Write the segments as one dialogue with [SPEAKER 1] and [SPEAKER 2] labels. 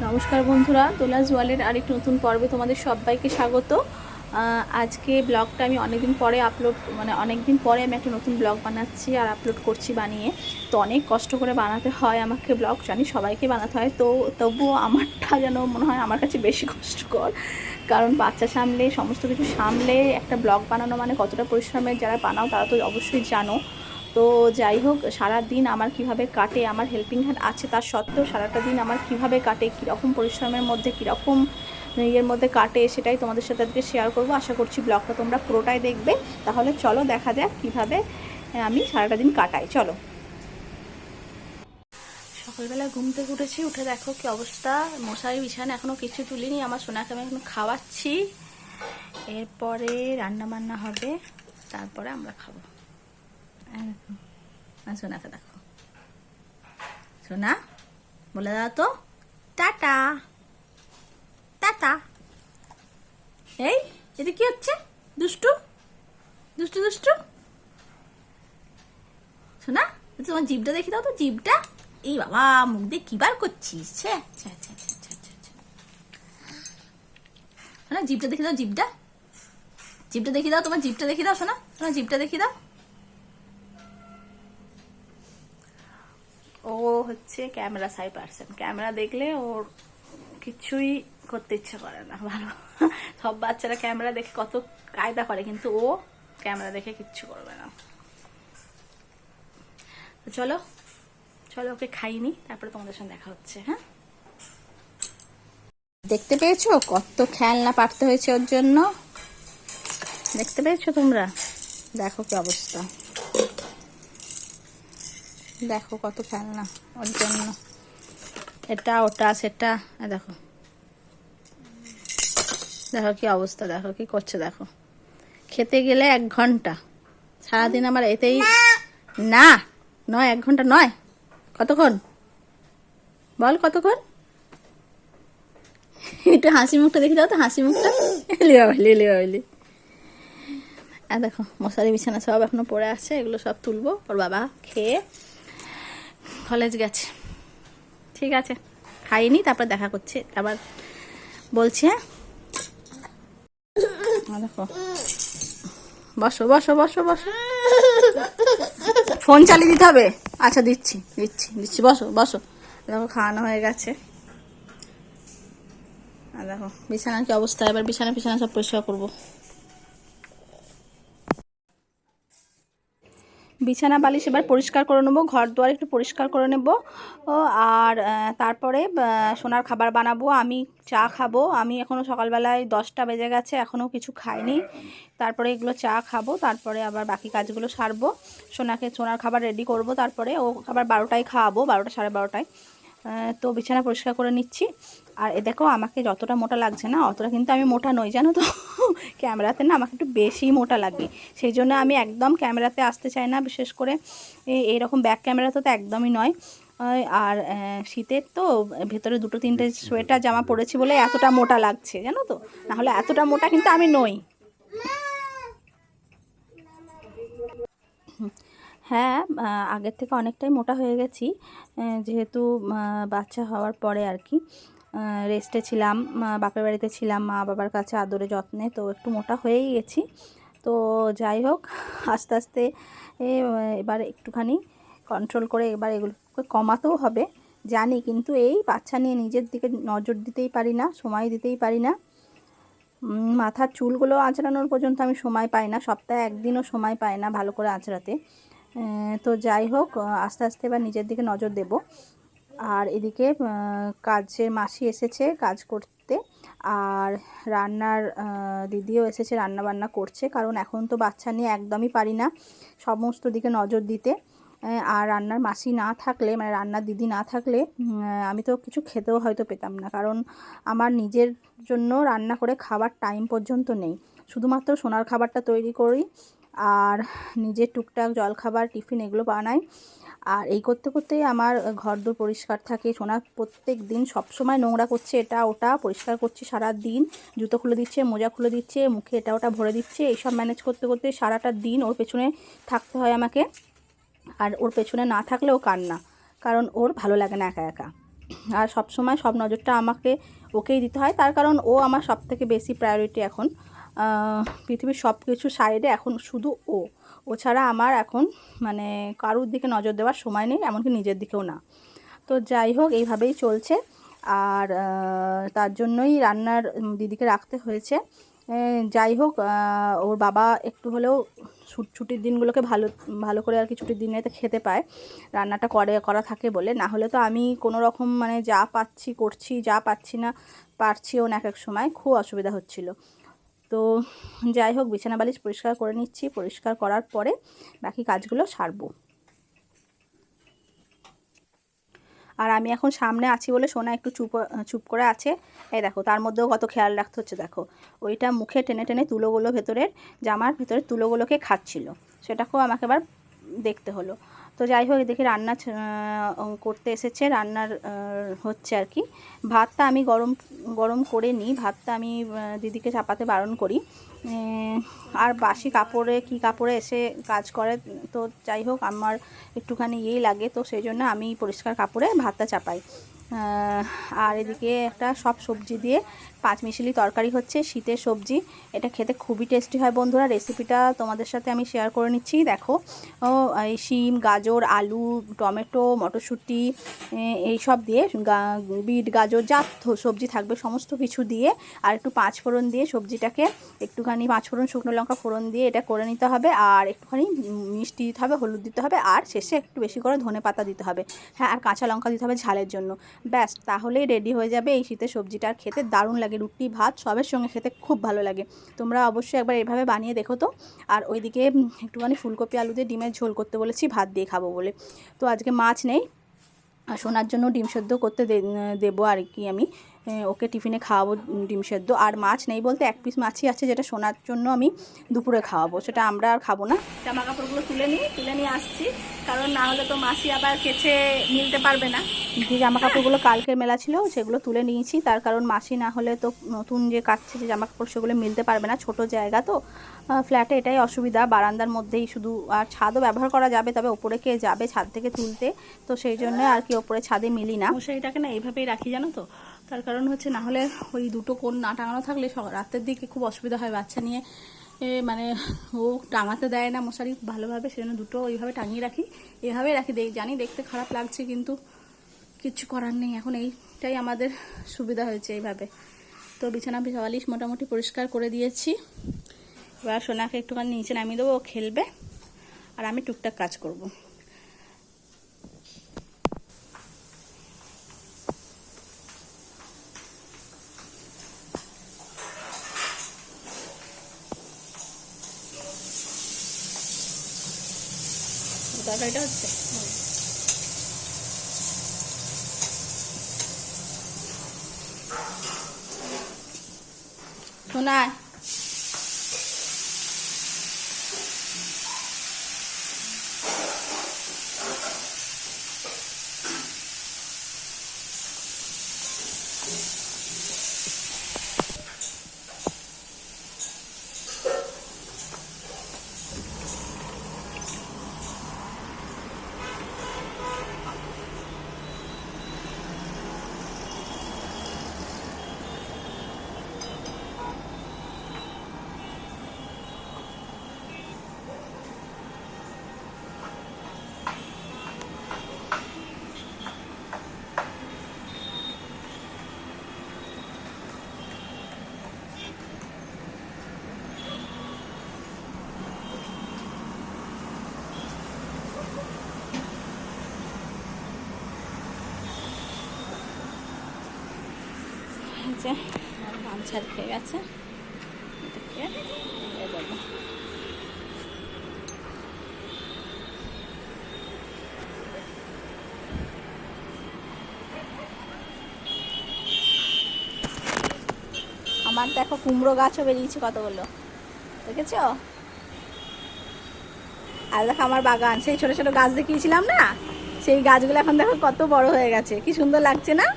[SPEAKER 1] নমস্কার বন্ধুরা, দোলাজ ওয়ালের আরেকটি নতুন পর্বে তোমাদের সবাইকে স্বাগত। আজকে ব্লগটা আমি অনেকদিন পরে অনেকদিন পরে আমি একটা নতুন ব্লগ বানাচ্ছি আর আপলোড করছি বানিয়ে। তো অনেক কষ্ট করে বানাতে হয় আমাকে ব্লগ, জানি সবাইকে বানাতে হয়, তো তবুও আমারটা যেন মনে হয় আমার কাছে বেশি কষ্টকর। কারণ বাচ্চা সামলে সমস্ত কিছু সামলে একটা ব্লগ বানানো মানে কতটা পরিশ্রমের, যারা বানাও তারা তো অবশ্যই জানো। তো যাই হোক, সারা দিন আমার কিভাবে কাটে, আমার হেল্পিং হ্যান্ড আছে তার সত্ত্বেও সারাটা দিন আমার কিভাবে কাটে, কীরকম পরিশ্রমের মধ্যে, কীরকম ইয়ের মধ্যে কাটে, সেটাই তোমাদের সাথে আজকে শেয়ার করব। আশা করছি ব্লগটা তোমরা পুরোটাই দেখবে। তাহলে চলো দেখা যাক কীভাবে আমি সারাটা দিন কাটাই। চলো। সকালবেলা ঘুম থেকে উঠেছি, উঠে দেখো কি অবস্থা, মশারি বিছানা এখনও কিছু তুলিনি। আমার সোনাকে আমি এখন খাওয়াচ্ছি, এরপরে রান্না বান্না হবে, তারপরে আমরা খাবো। সোনাকে দেখো, সোনা বলে দাও তো টাটা টাটা। এই এটা কি হচ্ছে? দুষ্টু দুষ্টু দুষ্টু। সোনা তোমার জিভটা দেখি দাও তো, জিভটা। এই বাবা, মুখ দিয়ে কি বার করছিস? সোনা জিভটা দেখি দাও, জিভটা জিভটা দেখি দাও, তোমার জিভটা দেখি দাও সোনা, তোমার জিভটা দেখি দাও। ও হচ্ছে ক্যামেরা সাই পার্সন, ক্যামেরা দেখলে ওর কিছুই করতে ইচ্ছা করে না। ভালো, সব বাচ্চারা ক্যামেরা দেখে কত কায়দা করে, কিন্তু ও ক্যামেরা দেখে কিচ্ছু করবে না। তো চলো চলো, ওকে খাইনি, তারপরে তোমাদের সঙ্গে দেখা হচ্ছে। হ্যাঁ, দেখতে পেয়েছো কত খেলনা পাঠতে হয়েছে ওর জন্য? দেখতে পেয়েছো তোমরা? দেখো কি অবস্থা, দেখো কত খেলনা ওর জন্য, এটা ওটা সেটা। দেখো দেখো কি অবস্থা, দেখো কি করছে, দেখো। খেতে গেলে 1 ঘন্টা, সারাদিন আমার এতেই না। নয় 1 ঘন্টা নয়, কতক্ষণ বল, কতক্ষণ? একটু হাসি মুখটা দেখি দাও তো, হাসি মুখটা। লিলি আর দেখো মশারি বিছানা সব এখনো পড়ে আছে, এগুলো সব তুলবো। ওর বাবা খেয়ে কলেজ গেছে। ঠিক আছে, খাইনি, তারপর দেখা করছে আবার বলছি। হ্যাঁ দেখো, বসো বসো বসো বসো, ফোন চালিয়ে দিতে হবে। আচ্ছা দিচ্ছি দিচ্ছি দিচ্ছি, বসো বসো। দেখো খাওয়ানো হয়ে গেছে। আর দেখো বিছানার কি অবস্থা, এবার বিছানা সব পরিষ্কার করবো। বিছানা বালিশ এবার পরিষ্কার করে নেবো, ঘর দুয়ার একটু পরিষ্কার করে নেব। আর তারপরে সোনার খাবার বানাবো, আমি চা খাবো। আমি এখনও সকালবেলায় 10টা বেজে গেছে, এখনও কিছু খাইনি। তারপরে এগুলো চা খাবো, তারপরে আবার বাকি কাজগুলো সারবো। সোনার খাবার রেডি করব, তারপরে ও আবার 12টায় খাওয়াবো, 12টা সাড়ে 12টায়। তো বিছানা পরিষ্কার করে নিচ্ছি। আর এ দেখো, আমাকে যতটা মোটা লাগছে না, অতটা কিন্তু আমি মোটা নই, জানো তো। ক্যামেরাতে না আমাকে একটু বেশি মোটা লাগে, সেই জন্য আমি একদম ক্যামেরাতে আসতে চাই না, বিশেষ করে এইরকম ব্যাক ক্যামেরাতে তো একদমই নয়। আর শীতের তো ভেতরে 2-3টে সোয়েটার জামা পরেছি বলে এতটা মোটা লাগছে, জানো তো, নাহলে এতটা মোটা কিন্তু আমি নই। হ্যাঁ, আগের থেকে অনেকটাই মোটা হয়ে গেছি, যেহেতু বাচ্চা হওয়ার পরে আর কি রেস্টে ছিলাম, বাপের বাড়িতে ছিলাম, মা বাবার কাছে আদরে যত্নে, তো একটু মোটা হয়েই গেছি। তো যাই হোক, আস্তে আস্তে এবার একটুখানি কন্ট্রোল করে এবার এগুলোকে কমাতেও হবে জানি, কিন্তু এই বাচ্চা নিয়ে নিজের দিকে নজর দিতেই পারি না, সময় দিতেই পারি না। মাথার চুলগুলো আঁচড়ানোর পর্যন্ত আমি সময় পাই না, সপ্তাহে একদিনও সময় পাই না ভালো করে আঁচড়াতে। তো যাই হোক, আস্তে আস্তে এবার নিজের দিকে নজর দেব। আর এদিকে কাজের মাসি এসেছে কাজ করতে, আর রান্নার দিদিও এসেছে, রান্না বান্না করছে, কারণ এখন তো বাচ্চা নিয়ে একদমই পারি না সমস্ত দিকে নজর দিতে। আর রান্নার মাসি না থাকলে, মানে রান্নার দিদি না থাকলে আমি তো কিছু খেতেও হয়তো পেতাম না, কারণ আমার নিজের জন্য রান্না করে খাবার টাইম পর্যন্ত নেই। শুধুমাত্র সোনার খাবারটা তৈরি করি, আর নিজের টুকটাক জলখাবার টিফিন এগুলো বানাই। আর এই করতে করতেই আমার ঘরদোর পরিষ্কার থাকে। সোনা প্রত্যেক দিন সবসময় নোংরা করছে, এটা ওটা পরিষ্কার করছে সারা দিন, জুতো খুলে দিচ্ছে, মোজা খুলে দিচ্ছে, মুখে এটা ওটা ভরে দিচ্ছে, এইসব ম্যানেজ করতে করতে সারাটা দিন ওর পেছনে থাকতে হয় আমাকে। আর ওর পেছনে না থাকলেও কান্না, কারণ ওর ভালো লাগে না একা একা। আর সব সময় সব নজরটা আমাকে ওকেই দিতে হয়, তার কারণ ও আমার সবথেকে বেশি প্রায়োরিটি এখন। পৃথিবীর সব কিছু সাইডে এখন শুধু ও ছাড়া আমার এখন মানে কারুর দিকে নজর দেওয়ার সময় নেই, এমনকি নিজের দিকেও না। তো যাই হোক, এইভাবেই চলছে। আর তার জন্যই রান্নার দিদিকে রাখতে হয়েছে। যাই হোক, ওর বাবা একটু হলেও ছুটির দিনগুলোকে ভালো ভালো করে আর কি ছুটির দিনেতে খেতে পায়, রান্নাটা করা থাকে বলে। না হলে তো আমি কোনো রকম মানে যা পাচ্ছি করছি, যা পাচ্ছি না পারছিও না, এক এক সময় খুব অসুবিধা হচ্ছিল। তো যাই হোক, বিছানা বালিশ পরিষ্কার করে নিচ্ছি, পরিষ্কার করার পরে বাকি কাজগুলো সারবো। আর আমি এখন সামনে আছি বলে সোনা একটু চুপ করে আছে। এই দেখো, তার মধ্যেও কত খেয়াল রাখতে হচ্ছে। দেখো, ওইটা মুখে টেনে টেনে তুলোগুলো ভেতরের জামার ভেতরের তুলোগুলোকে খাচ্ছিল, সেটাকেও আমাকে আবার দেখতে হলো। তো যাই হোক, দেখি রান্না করতে এসেছে, রান্নার হচ্ছে আর কি। ভাতটা আমি গরম করে নিই, ভাতটা আমি দিদিকে চাপাতে বারণ করি। আর বাসি কাপড়ে কি কাপড়ে এসে কাজ করে, তো যাই হোক আমার একটুখানি লাগে, তো সেই জন্য আমি পরিষ্কার কাপড়ে ভাতটা চাপাই। আর এদিকে একটা সব সবজি দিয়ে পাঁচমিশালি তরকারি হচ্ছে, শীতের সবজি। এটা খেতে খুবই টেস্টি হয় বন্ধুরা। রেসিপিটা তোমাদের সাথে আমি শেয়ার করে নিচ্ছি। দেখো, এই শিম, গাজর, আলু, টমেটো, মটরশুঁটি এইসব দিয়ে, বিট, গাজর যা সবজি থাকবে সমস্ত কিছু দিয়ে, আর একটু পাঁচফোড়ন দিয়ে সবজিটাকে একটুখানি পাঁচফোড়ন, শুকনো লঙ্কা ফোড়ন দিয়ে এটা করে নিতে হবে। আর একটুখানি মিষ্টি দিতে হবে, হলুদ দিতে হবে, আর শেষে একটু বেশি করে ধনে পাতা দিতে হবে। হ্যাঁ, আর কাঁচা লঙ্কা দিতে হবে ঝালের জন্য। ব্যাস, তাহলেই রেডি হয়ে যাবে এই শীতের সবজিটা। আর খেতে দারুণ লাগে, রুটি ভাত সবের সঙ্গে খেতে খুব ভালো লাগে। তোমরা অবশ্যই একবার এভাবে বানিয়ে দেখো তো। আর ওইদিকে একটুখানি ফুলকপি আলু দিয়ে ডিমের ঝোল করতে বলেছি, ভাত দিয়ে খাবো বলে। তো আজকে মাছ নেই, আর সোনার জন্য ডিম সেদ্ধ করতে দেবো আর কি। আমি ওকে টিফিনে খাওয়াবো ডিম সেদ্ধ। আর মাছ নেই বলতে এক পিস মাছই আছে, যেটা সোনার জন্য আমি দুপুরে খাওয়াবো, সেটা আমরা আর খাবো না। জামা কাপড়গুলো তুলে নিয়ে আসছি, কারণ না হলে তো মাসি আবার কেচে মিলতে পারবে না। যে জামা কাপড়গুলো কালকে মেলা ছিল সেগুলো তুলে নিয়েছি, তার কারণ মাসি না হলে তো নতুন যে কাটছে যে জামা কাপড় সেগুলো মিলতে পারবে না। ছোট জায়গা তো ফ্ল্যাটে, এটাই অসুবিধা। বারান্দার মধ্যেই শুধু, আর ছাদও ব্যবহার করা যাবে, তবে ওপরে কে যাবে ছাদ থেকে তুলতে, তো সেই জন্য আর কি ওপরে ছাদে মিলি না। মশারিটাকে না এইভাবেই রাখি জানো তো, তার কারণ হচ্ছে না হলে ওই দুটো কোণ না টাঙানো থাকলে রাতের দিকে খুব অসুবিধা হয় বাচ্চা নিয়ে। মানে ও টাঙাতে দেয় না মশারি ভালোভাবে, সেজন্য দুটো ওইভাবে টাঙিয়ে রাখি, এভাবেই রাখি। জানি দেখতে খারাপ লাগছে, কিন্তু কিচ্ছু করার নেই, এখন এইটাই আমাদের সুবিধা হয়েছে এইভাবে। তো বিছানা বালিশ মোটামুটি পরিষ্কার করে দিয়েছি। এবার সোনাকে একটুখানি নিচে নামিয়ে দেবো, ও খেলবে, আর আমি টুকটাক কাজ করব। তরকারিটা হচ্ছে সোনা, যে ধান ছাড় খেয়ে গেছে, এটাকে দেবো। আমার দেখো কুমড়ো গাছও বেরিয়েছে কতগুলো, দেখেছো? আর দেখো আমার বাগান, সেই ছোট ছোট গাছ দেখিয়েছিলাম না, সেই গাছগুলো এখন দেখো কত বড় হয়ে গেছে, কি সুন্দর লাগছে না?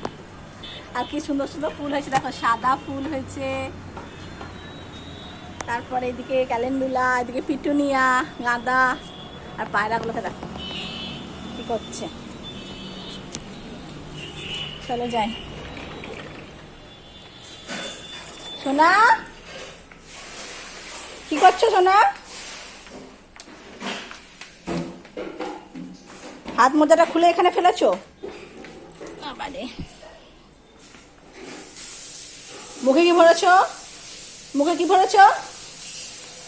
[SPEAKER 1] আর কি সুন্দর সুন্দর ফুল হয়েছে, দেখো সাদা ফুল হয়েছে, তারপরে এদিকে ক্যালেন্ডুলা, এদিকে পিটুনিয়া, গাঁদা, আর পায়রাগুলোকে দেখো কি করছে। চলো যাই। সোনা কি করছো সোনা? হাত মোজাটা খুলে এখানে ফেলেছো? আবারে মুখে কি ভরেছো? মুখে কি ভরেছো?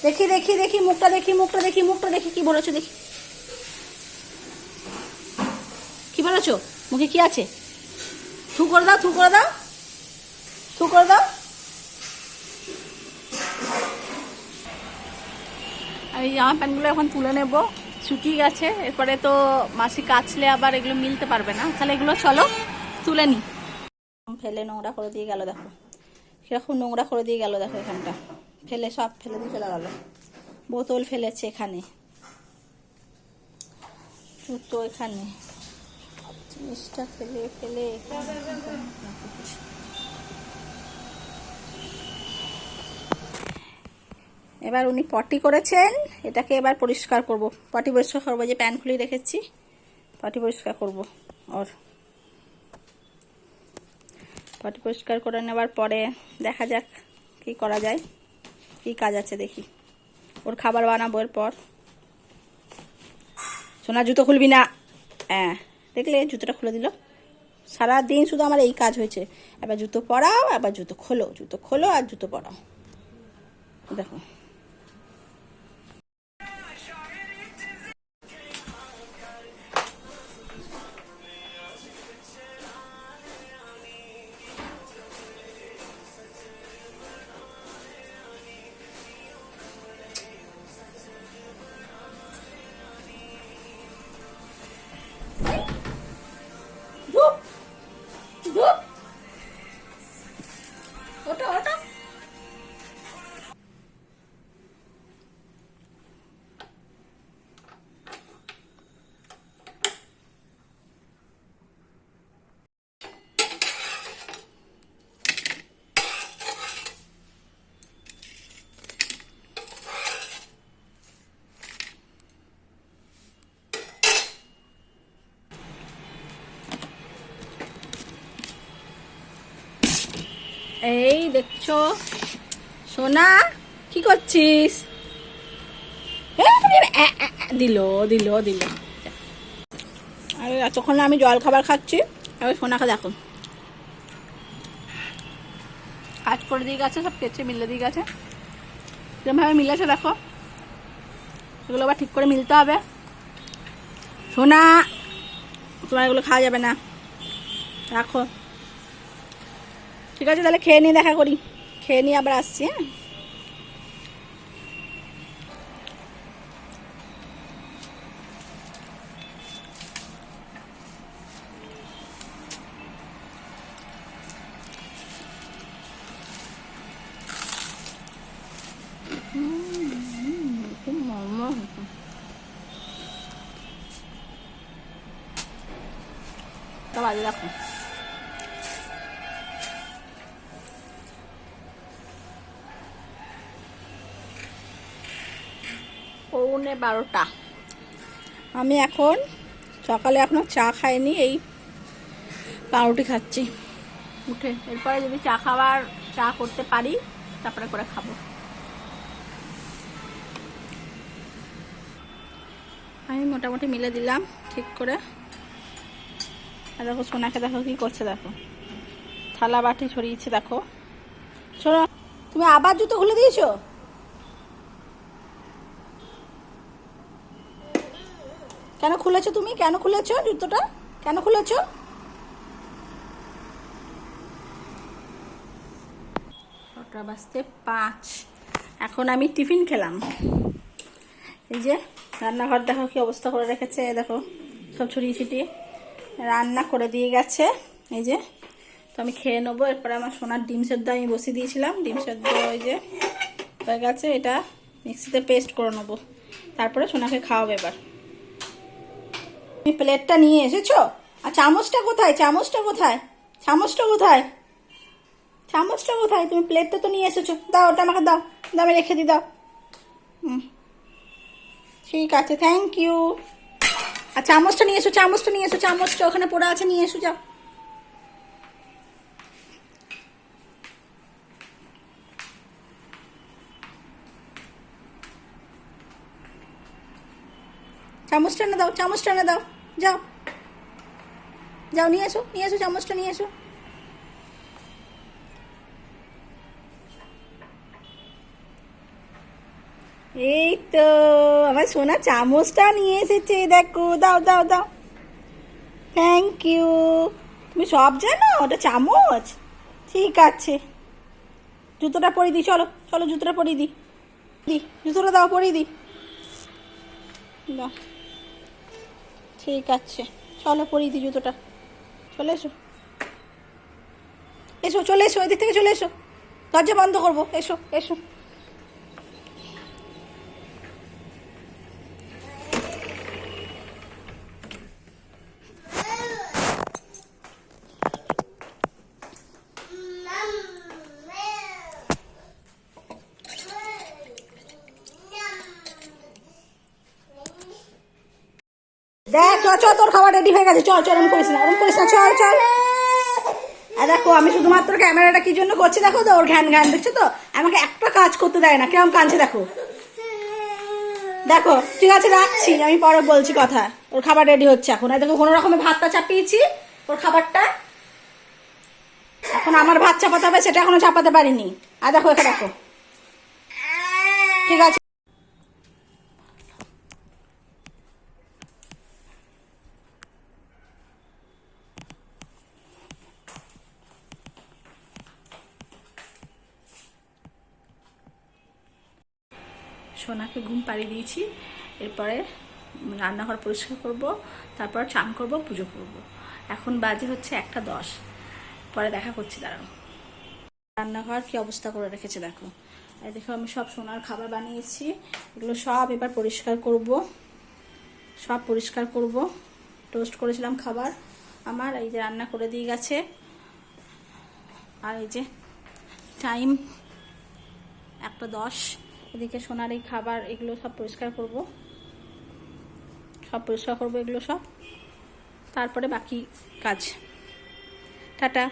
[SPEAKER 1] দেখি দেখি দেখি মুখটা দেখি, মুখটা দেখি, মুখটা দেখি কি ভরেছো দেখি। কি ভরেছো মুখে? কি আছে? থু করে দাও, থু করে দাও, থু করে দাও। আর এই জামা প্যান্টগুলো এখন তুলে নেব, শুকিয়ে গেছে। এরপরে তো মাসি কাচলে আবার এগুলো মিলতে পারবে না, তাহলে এগুলো চলো তুলে নি। ফেলে নোংরা করে দিয়ে গেল, দেখো কিরকম নোংরা করে দিয়ে গেল, দেখো এখানটা ফেলে সব ফেলে দিয়ে চলে গেল। বোতল ফেলেছে এখানে, জুতো এখানে, জিনিসটা ফেলে ফেলে। এবার উনি পটি করেছেন, এটাকে এবার পরিষ্কার করব। পটি পরিষ্কার করবো, যে প্যান খুলে রেখেছি, পটি পরিষ্কার করব। ওর পটি পরিষ্কার করে নেবার পরে দেখা যাক কি করা যায়, কি কাজ আছে দেখি। ওর খাবার বানাবো এরপর। সোনা জুতো খুলবি না। হ্যাঁ দেখলে জুতোটা খুলে দিল। সারাদিন শুধু আমার এই কাজ হয়েছে, এবার জুতো পরাও, আবার জুতো খোলো, জুতো খোলো আর জুতো পরাও। দেখো ওটা ওটা এই দেখছো সোনা কি করছিস? দিল দিল দিল। আরে এতক্ষণ আমি জল খাবার খাচ্ছি, এবার সোনাকে দেখো কাজ করে দিয়ে গেছে, সব কেচে মিলে দিয়ে গেছে। যেভাবে মিলেছে দেখো, এগুলো আবার ঠিক করে মিলতে হবে। সোনা তোমার এগুলো খাওয়া যাবে না, রাখো। ঠিক আছে তাহলে খেয়ে নিয়ে দেখা করি, খেয়ে নিয়ে আবার আসছি। হ্যাঁ তো বাজে দেখো। পৌনে 12টা। আমি এখন সকালে এখনো চা খাইনি, এই পাউরুটি খাচ্ছি উঠে। এরপরে যদি চা করতে পারি তারপরে করে খাবো। আমি মোটামুটি মিলে দিলাম ঠিক করে। আর দেখো সোনাকে দেখো কি করছে, দেখো থালা বাটি ছড়িয়েছে। দেখো শোনো, তুমি আবার জুতো খুলে দিয়েছো? কেন খুলেছো তুমি? কেন খুলেছো জুতোটা? কেন খুলেছো? 5:05। এখন আমি টিফিন খেলাম। এই যে রান্নাঘর দেখো কি অবস্থা করে রেখেছে, দেখো সব ছড়িয়ে ছিটিয়ে রান্না করে দিয়ে গেছে। এই যে তো আমি খেয়ে নেবো। এরপরে আমার সোনার ডিম সেদ্ধ আমি বসিয়ে দিয়েছিলাম, ডিম সেদ্ধ ওই যে হয়ে গেছে। এটা মিক্সিতে পেস্ট করে নেবো, তারপরে সোনাকে খাওয়াবো। এবার তুমি প্লেটটা নিয়ে এসেছো, আর চামচটা কোথায়? চামচটা কোথায়? চামচটা কোথায়? চামচটা কোথায়? তুমি প্লেটটা তো নিয়ে এসেছো, দাও ওটা আমাকে দাও, দামে রেখে দি, দাও। ঠিক আছে, থ্যাংক ইউ। আর চামচটা নিয়ে এসো, চামচটা নিয়ে এসো, চামচটা ওখানে পড়ে আছে, নিয়ে এসো, যাও। চামচটা এনে দাও, চামচটা এনে দাও, যাও যাও, নিয়ে এসো চামচটা নিয়ে এসো। এই তো আমার সোনা চামচটা নিয়ে এসেছে, দেখো, দাও দাও দাও, থ্যাংক ইউ। তুমি সব জানো, ওটা চামচ, ঠিক আছে। জুতোটা পরিয়ে দিই, চলো চলো জুতোটা পরিয়ে দিই, জুতোটা দাও, পরিয়ে দিই, দাও, ঠিক আছে, চলো পরিয়ে দিই জুতোটা। চলে এসো, এসো, চলে এসো, এদিক থেকে চলে এসো, দরজা বন্ধ করবো, এসো এসো। দেখ, চল তোর খাবার রেডি হয়ে গেছে, চল চল, ওরম করিস না, চল চল। আর দেখো আমি শুধুমাত্র ক্যামেরাটা কি জন্য করছি দেখো তো, ওর ঘ্যান ঘ্যান দেখছো তো, আমাকে একটা কাজ করতে দেয় না, কেমন কাঁদছে দেখো। দেখো ঠিক আছে, রাখছি, আমি পরে বলছি কথা। ওর খাবার রেডি হচ্ছে এখন। আর দেখো কোনো রকমের ভাতটা চাপিয়েছি ওর খাবারটা, এখন আমার ভাত চাপাতে হবে, সেটা এখনো চাপাতে পারিনি। আর দেখো এখানে দেখো, ঠিক আছে। সোনাকে ঘুম পাড়িয়ে দিয়েছি, এরপরে রান্নাঘর পরিষ্কার করব, তারপর চান করব, পুজো করব। এখন বাজে হচ্ছে 1:10, পরে দেখা করছি, দাঁড়াও। রান্নাঘর কি অবস্থা করে রেখেছে দেখো। এই দেখো আমি সব সোনার খাবার বানিয়েছি, এগুলো সব এবার পরিষ্কার করব, সব পরিষ্কার করব। টোস্ট করেছিলাম খাবার আমার, এই যে রান্না করে দিয়ে গেছে। আর এই যে টাইম 1:10, এদিকে সোনার এই খাবার, এগুলো সব পরিষ্কার করব, এগুলো সব, তারপরে বাকি কাজ। টাটা।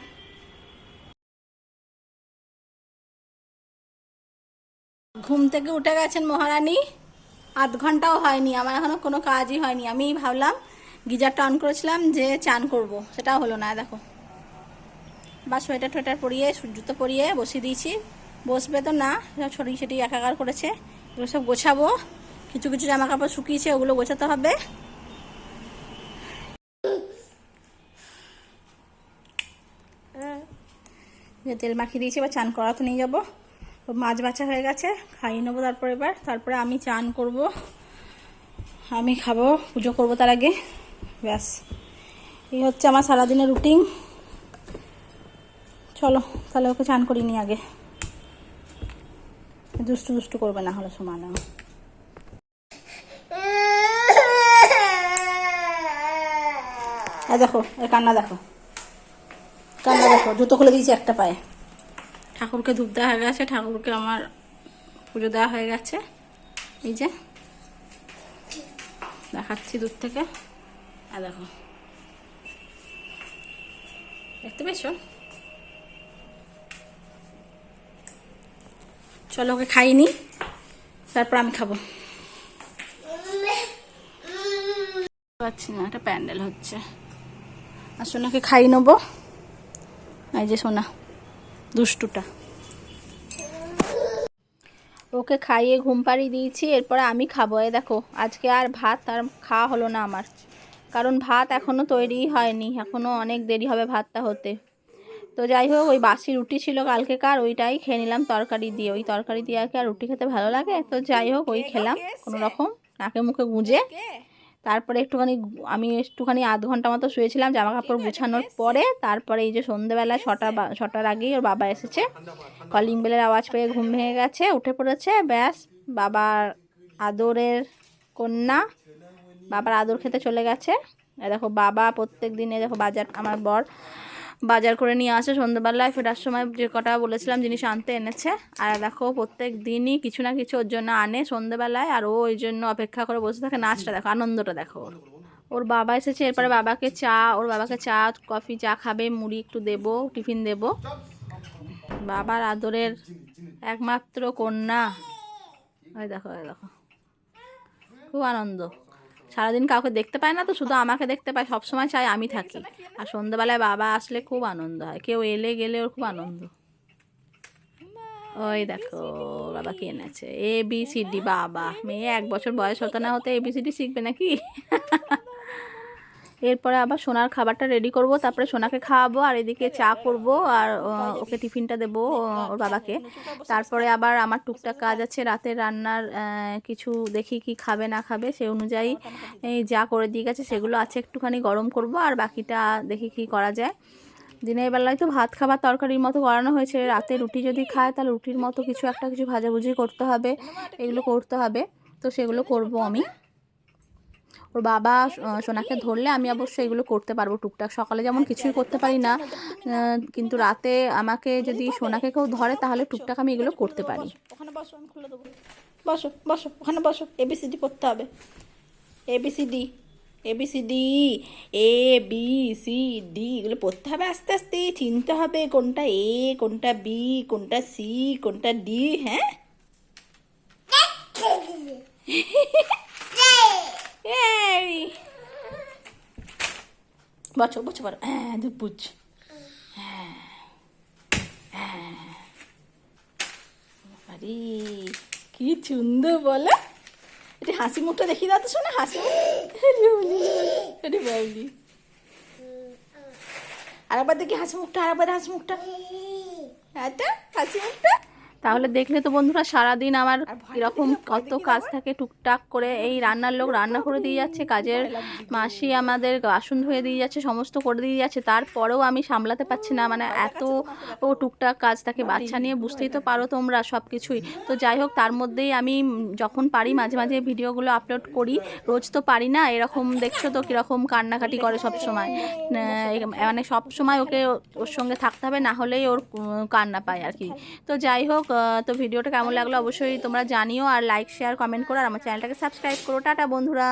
[SPEAKER 1] ঘুম থেকে উঠে গেছেন মহারানী, আধ ঘন্টাও হয়নি, আমার এখনো কোনো কাজই হয়নি। আমি ভাবলাম গিজারটা অন করেছিলাম যে চান করব, সেটাও হলো না। দেখো বা সোয়েটার টোয়েটার পরিয়ে, জুতো পরিয়ে বসিয়ে দিয়েছি, বসবে তো না, সব ছড়িয়ে ছিটিয়ে একাকার করেছে। এগুলো সব গোছাবো, কিছু কিছু জামা কাপড় শুকিয়েছে, ওগুলো গোছাতে হবে। তেল মাখিয়ে দিয়েছি, এবার চান করাতে নিয়ে যাবো। মাছ বাছা হয়ে গেছে, খাইয়ে নেবো তারপরে আমি চান করব, আমি খাবো, পুজো করব তার আগে। ব্যাস, এই হচ্ছে আমার সারাদিনের রুটিন। চলো তাহলে ওকে চান করিয়ে নি আগে, দুষ্টু দুষ্টু করবে না হলে সময় না। দেখো কান্না, দেখো জুতো খুলে দিয়েছি একটা পায়ে। ঠাকুরকে ধূপ দেওয়া হয়ে গেছে, ঠাকুরকে আমার পুজো দেওয়া হয়ে গেছে, এই যে দেখাচ্ছি দূর থেকে। আর দেখো, দেখতে পেয়েছো? চলো ওকে খাইনি, তারপর আমি খাবো। পাচ্ছি না, একটা প্যান্ডেল হচ্ছে, আর সোনাকে খাইয়ে নেবো। এই যে সোনা দুষ্টুটা, ওকে খাইয়ে ঘুম পাড়িয়ে দিয়েছি, এরপরে আমি খাবো। এই দেখো আজকে আর ভাত আর খাওয়া হলো না আমার, কারণ ভাত এখনও তৈরিই হয়নি, এখনও অনেক দেরি হবে ভাতটা হতে। তো যাই হোক, ওই বাসি রুটি ছিল কালকেকার, ওইটাই খেয়ে নিলাম তরকারি দিয়ে। ওই তরকারি দিয়ে আর কি আর রুটি খেতে ভালো লাগে, তো যাই হোক ওই খেলাম কোনো রকম নাকে মুখে গুঁজে। তারপরে আমি একটুখানি আধ ঘন্টা মতো শুয়েছিলাম জামা কাপড় গুছানোর পরে। তারপরে এই যে সন্ধ্যেবেলায় ছটার আগেই ওর বাবা এসেছে, কলিং বেলের আওয়াজ পেয়ে ঘুম ভেঙে গেছে, উঠে পড়েছে। ব্যাস, বাবার আদরের কন্যা বাবার আদর খেতে চলে গেছে। দেখো বাবা প্রত্যেক দিনে, দেখো আমার বর বাজার করে নিয়ে আসে সন্ধ্যেবেলায়, ফেরার সময় যে কটা বলেছিলাম জিনিস আনতে এনেছে। আর দেখো প্রত্যেক দিনই কিছু না কিছু ওর জন্য আনে সন্ধ্যেবেলায়, আর ও ওই জন্য অপেক্ষা করে বসে থাকে। নাচটা দেখো, আনন্দটা দেখো। ওর বাবা এসেছে, এরপরে ওর বাবাকে চা কফি চা খাবে, মুড়ি একটু দেবো, টিফিন দেবো। বাবার আদরের একমাত্র কন্যা, ওই দেখো খুব আনন্দ। সারাদিন কাউকে দেখতে পায় না তো, শুধু আমাকে দেখতে পায়, সবসময় চাই আমি থাকি। আর সন্ধ্যাবেলায় বাবা আসলে খুব আনন্দ হয়, কেউ এলে গেলে ওর খুব আনন্দ। ওই দেখো বাবা কি এনেছে, ABCD। বাবা, মেয়ে 1 বছর বয়স হতে না হতে ABCD শিখবে নাকি? এরপরে আবার সোনার খাবারটা রেডি করব, তারপরে সোনাকে খাওয়াবো, আর এদিকে চা করব, আর ওকে টিফিনটা দেবো ওর বাবাকে। তারপরে আবার আমার টুকটাক কাজ আছে রাতের রান্নার, কিছু দেখি কি খাবে না খাবে, সেই অনুযায়ী যা করে দিয়ে গেছে সেগুলো আছে, একটুখানি গরম করব, আর বাকিটা দেখি কি করা যায়। দিনের বেলায় তো ভাত খাবার তরকারির মতো করানো হয়েছে, রাতে রুটি যদি খায় তাহলে রুটির মতো কিছু একটা কিছু ভাজাভুজি করতে হবে, এগুলো করতে হবে। তো সেগুলো করব আমি। ওর বাবা সোনাকে ধরলে আমি অবশ্যই এগুলো করতে পারবো টুকটাক। সকালে যেমন কিছুই করতে পারি না, কিন্তু রাতে আমাকে যদি সোনাকে কেউ ধরে তাহলে টুকটাক আমি এগুলো করতে পারি।
[SPEAKER 2] ওখানে বসো, আমি খুলে দেবো। বসো বসো, ওখানে বসো। ABCD করতে হবে। ABCD ABCD ABCD এগুলো পড়তে হবে আস্তে আস্তে, চিনতে হবে কোনটা A, কোনটা B, কোনটা C, কোনটা D। হ্যাঁ, এই বসো বসো বলো। হ্যাঁ, দুপুচ। আরে কি সুন্দর বলো। এটা হাসি মুখটা দেখিয়ে দাও তো শোনা, হাসি মুখ। আরে বাবলি, আরেকবার দেখি হাসি মুখটা, আরেকবার হাসি মুখটা, এটা হাসি মুখটা।
[SPEAKER 1] তাহলে দেখলে তো বন্ধুরা, সারাদিন আমার এরকম কত কাজ থাকে টুকটাক করে। এই রান্নার লোক রান্না করে দিয়ে যাচ্ছে, কাজের মাসি আমাদের বাসন ধুয়ে দিয়ে যাচ্ছে, সমস্ত করে দিয়ে যাচ্ছে, তারপরেও আমি সামলাতে পারছি না, মানে এত টুকটাক কাজ থাকে। বাচ্চা নিয়ে বুঝতেই তো পারো তোমরা সব কিছুই। তো যাই হোক, তার মধ্যেই আমি যখন পারি মাঝে মাঝে ভিডিওগুলো আপলোড করি। রোজ তো পারি না, এরকম দেখছো তো কীরকম কান্নাকাটি করে সব সময়, মানে সব সময় ওকে ওর সঙ্গে থাকতে হবে, না হলেই ওর কান্না পায় আর কি। তো যাই হোক, তো ভিডিওটা কেমন লাগলো অবশ্যই তোমরা জানিও, আর লাইক শেয়ার কমেন্ট করো, আর আমার চ্যানেলটাকে সাবস্ক্রাইব করো। টাটা বন্ধুরা।